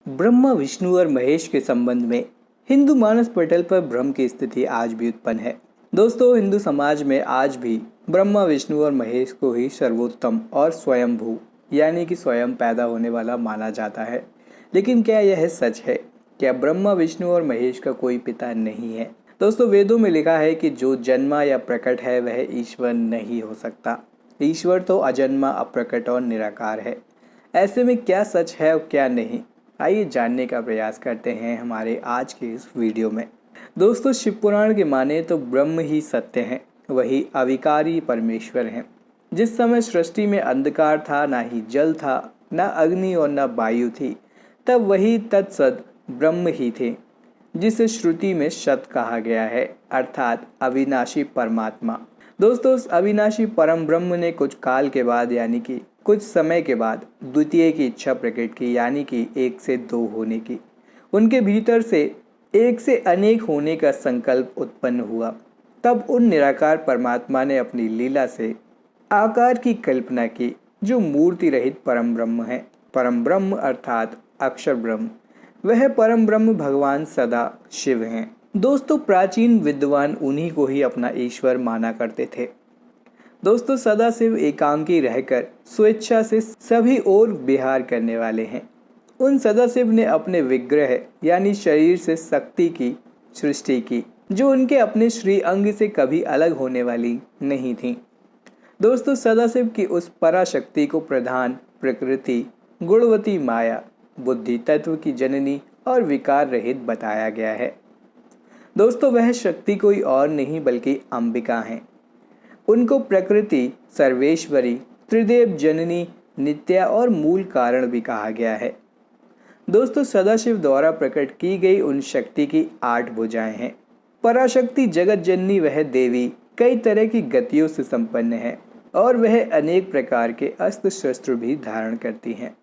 ब्रह्मा, विष्णु और महेश के संबंध में हिंदू मानस पटल पर भ्रम की स्थिति आज भी उत्पन्न है। दोस्तों, हिंदू समाज में आज भी ब्रह्मा, विष्णु और महेश को ही सर्वोत्तम और स्वयंभू यानी कि स्वयं पैदा होने वाला माना जाता है। लेकिन क्या यह सच है? क्या ब्रह्मा, विष्णु और महेश का कोई पिता नहीं है? दोस्तों, वेदों में लिखा है कि जो जन्मा या प्रकट है वह ईश्वर नहीं हो सकता। ईश्वर तो अजन्मा, अप्रकट और निराकार है। ऐसे में क्या सच है और क्या नहीं, आइए जानने का प्रयास करते हैं हमारे आज के इस वीडियो में। दोस्तों, शिव पुराण के माने तो ब्रह्म ही सत्य हैं, वही अविकारी परमेश्वर हैं। जिस समय सृष्टि में अंधकार था, ना ही जल था, ना अग्नि और ना वायु थी, तब वही तत्सद ब्रह्म ही थे, जिसे श्रुति में सत कहा गया है, अर्थात अविनाशी परमात्मा। दोस्तों, उस अविनाशी परम ब्रह्म ने कुछ काल के बाद यानी कि कुछ समय के बाद द्वितीय की इच्छा प्रकट की, यानी कि एक से दो होने की। उनके भीतर से एक से अनेक होने का संकल्प उत्पन्न हुआ। तब उन निराकार परमात्मा ने अपनी लीला से आकार की कल्पना की, जो मूर्ति रहित परम ब्रह्म है। परम ब्रह्म अर्थात अक्षर ब्रह्म, वह परम ब्रह्म भगवान सदा शिव हैं। दोस्तों, प्राचीन विद्वान उन्हीं को ही अपना ईश्वर माना करते थे। दोस्तों, सदाशिव एकांकी रहकर स्वेच्छा से सभी ओर विहार करने वाले हैं। उन सदाशिव ने अपने विग्रह यानी शरीर से शक्ति की सृष्टि की, जो उनके अपने श्री अंग से कभी अलग होने वाली नहीं थी। दोस्तों, सदाशिव की उस पराशक्ति को प्रधान प्रकृति, गुणवती माया, बुद्धि तत्व की जननी और विकार रहित बताया गया है। दोस्तों, वह शक्ति कोई और नहीं बल्कि अंबिका है। उनको प्रकृति, सर्वेश्वरी, त्रिदेव जननी, नित्या और मूल कारण भी कहा गया है। दोस्तों, सदाशिव द्वारा प्रकट की गई उन शक्ति की 8 भुजाएं हैं। पराशक्ति जगत जननी वह देवी कई तरह की गतियों से संपन्न है और वह अनेक प्रकार के अस्त्र शस्त्र भी धारण करती हैं।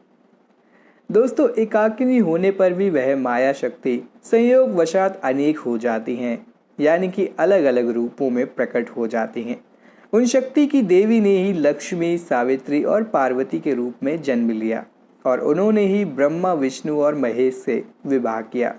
दोस्तों, एकाकिनी होने पर भी वह माया शक्ति संयोग वशात अनेक हो जाती हैं, यानी कि अलग अलग रूपों में प्रकट हो जाती हैं। उन शक्ति की देवी ने ही लक्ष्मी, सावित्री और पार्वती के रूप में जन्म लिया और उन्होंने ही ब्रह्मा, विष्णु और महेश से विवाह किया।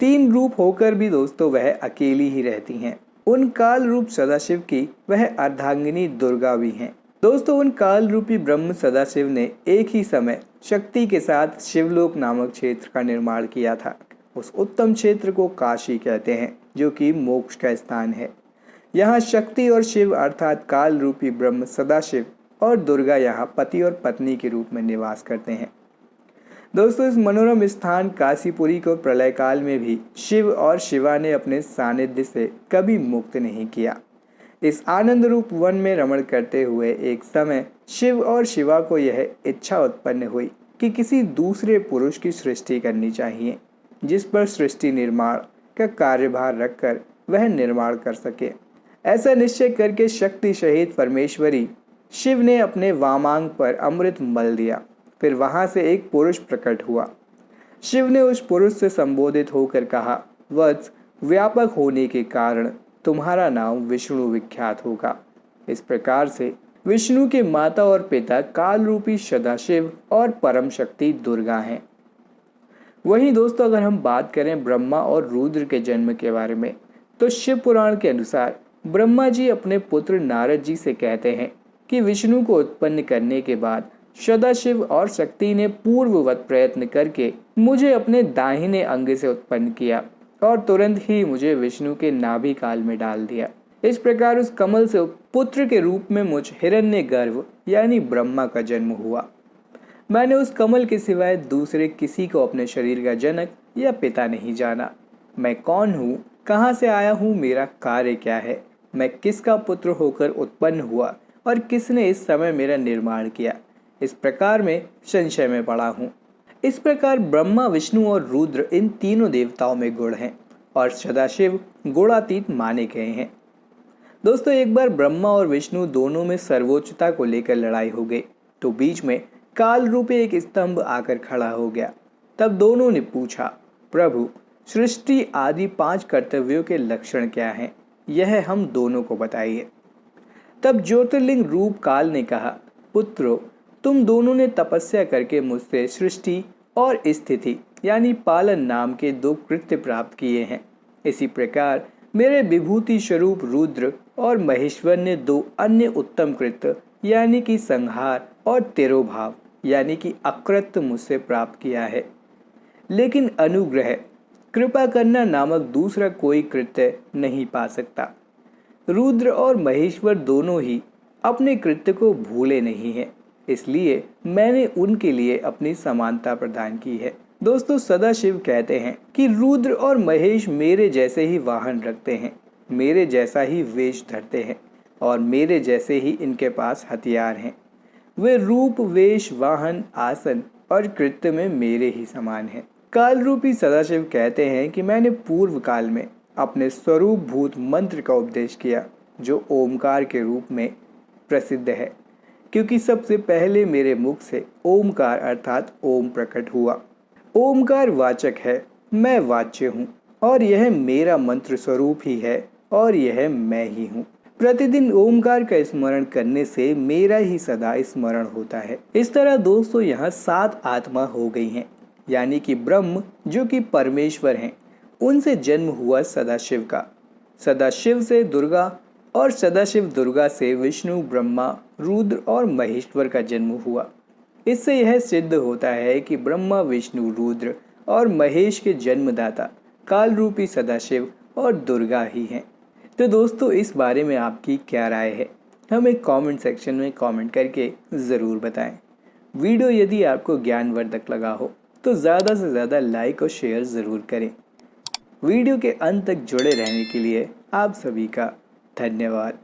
3 रूप होकर भी दोस्तों वह अकेली ही रहती हैं। उन काल रूप सदाशिव की वह अर्धांगिनी दुर्गा भी हैं। दोस्तों, उन काल रूपी ब्रह्म सदाशिव ने एक ही समय शक्ति के साथ शिवलोक नामक क्षेत्र का निर्माण किया था। उस उत्तम क्षेत्र को काशी कहते हैं, जो कि मोक्ष का स्थान है। यहाँ शक्ति और शिव अर्थात काल रूपी ब्रह्म सदाशिव और दुर्गा यहाँ पति और पत्नी के रूप में निवास करते हैं। दोस्तों, इस मनोरम स्थान काशीपुरी को प्रलय काल में भी शिव और शिवा ने अपने सानिध्य से कभी मुक्त नहीं किया। इस आनंद रूप वन में रमण करते हुए एक समय शिव और शिवा को यह इच्छा उत्पन्न हुई कि किसी दूसरे पुरुष की सृष्टि करनी चाहिए, जिस पर सृष्टि निर्माण का कार्यभार रखकर वह निर्माण कर सके। ऐसा निश्चय करके शक्ति सहित परमेश्वरी शिव ने अपने वामांग पर अमृत मल दिया। फिर वहां से एक पुरुष प्रकट हुआ। शिव ने उस पुरुष से संबोधित होकर कहा, वत्स, व्यापक होने के कारण तुम्हारा नाम विष्णु विख्यात होगा। इस प्रकार से विष्णु के माता और पिता काल रूपी सदाशिव और परम शक्ति दुर्गा हैं। वहीं दोस्तों, अगर हम बात करें ब्रह्मा और रुद्र के जन्म के बारे में, तो शिव पुराण के अनुसार ब्रह्मा जी अपने पुत्र नारद जी से कहते हैं कि विष्णु को उत्पन्न करने के बाद सदाशिव और शक्ति ने पूर्ववत प्रयत्न करके मुझे अपने दाहिने अंग से उत्पन्न किया और तुरंत ही मुझे विष्णु के नाभि काल में डाल दिया। इस प्रकार उस कमल से पुत्र के रूप में मुझ हिरण्यगर्भ यानी ब्रह्मा का जन्म हुआ। मैंने उस कमल के सिवाय दूसरे किसी को अपने शरीर का जनक या पिता नहीं जाना। मैं कौन हूँ, कहाँ से आया हूँ, मेरा कार्य क्या है, मैं किसका पुत्र होकर उत्पन्न हुआ और किसने इस समय मेरा निर्माण किया, इस प्रकार में संशय में पड़ा हूँ। इस प्रकार ब्रह्मा, विष्णु और रुद्र इन तीनों देवताओं में गुण हैं और सदाशिव गुणातीत माने गए हैं। दोस्तों, एक बार ब्रह्मा और विष्णु दोनों में सर्वोच्चता को लेकर लड़ाई हो गई, तो बीच में काल रूपी एक स्तंभ आकर खड़ा हो गया। तब दोनों ने पूछा, प्रभु, सृष्टि आदि 5 कर्तव्यों के लक्षण क्या हैं, यह हम दोनों को बताइए। तब ज्योतिर्लिंग रूप काल ने कहा, पुत्रो, तुम दोनों ने तपस्या करके मुझसे सृष्टि और स्थिति यानी पालन नाम के 2 कृत्य प्राप्त किए हैं। इसी प्रकार मेरे विभूति स्वरूप रुद्र और महेश्वर ने 2 अन्य उत्तम कृत्य यानी कि संहार और तिरोभाव यानी कि अकृत्य मुझसे प्राप्त किया है। लेकिन अनुग्रह कृपा करना नामक दूसरा कोई कृत्य नहीं पा सकता। रुद्र और महेश्वर दोनों ही अपने कृत्य को भूले नहीं हैं, इसलिए मैंने उनके लिए अपनी समानता प्रदान की है। दोस्तों, सदाशिव कहते हैं कि रुद्र और महेश मेरे जैसे ही वाहन रखते हैं, मेरे जैसा ही वेश धरते हैं और मेरे जैसे ही इनके पास हथियार हैं। वे रूप, वेश, वाहन, आसन और कृत्य में मेरे ही समान हैं। काल रूपी सदाशिव कहते हैं कि मैंने पूर्व काल में अपने स्वरूप भूत मंत्र का उपदेश किया, जो ओमकार के रूप में प्रसिद्ध है, क्योंकि सबसे पहले मेरे मुख से ओमकार अर्थात ओम प्रकट हुआ। ओमकार वाचक है, मैं वाच्य हूँ और यह मेरा मंत्र स्वरूप ही है और यह मैं ही हूँ। प्रतिदिन ओमकार का स्मरण करने से मेरा ही सदा स्मरण होता है। इस तरह दोस्तों यहाँ 7 आत्मा हो गई हैं, यानी कि ब्रह्म जो कि परमेश्वर हैं, उनसे जन्म हुआ सदाशिव का, सदाशिव से दुर्गा और सदाशिव दुर्गा से विष्णु, ब्रह्मा, रुद्र और महेश्वर का जन्म हुआ। इससे यह सिद्ध होता है कि ब्रह्मा, विष्णु, रुद्र और महेश के जन्मदाता काल रूपी सदाशिव और दुर्गा ही हैं। तो दोस्तों, इस बारे में आपकी क्या राय है, हमें कमेंट सेक्शन में कमेंट करके ज़रूर बताएं। वीडियो यदि आपको ज्ञानवर्धक लगा हो तो ज़्यादा से ज़्यादा लाइक और शेयर ज़रूर करें। वीडियो के अंत तक जुड़े रहने के लिए आप सभी का धन्यवाद।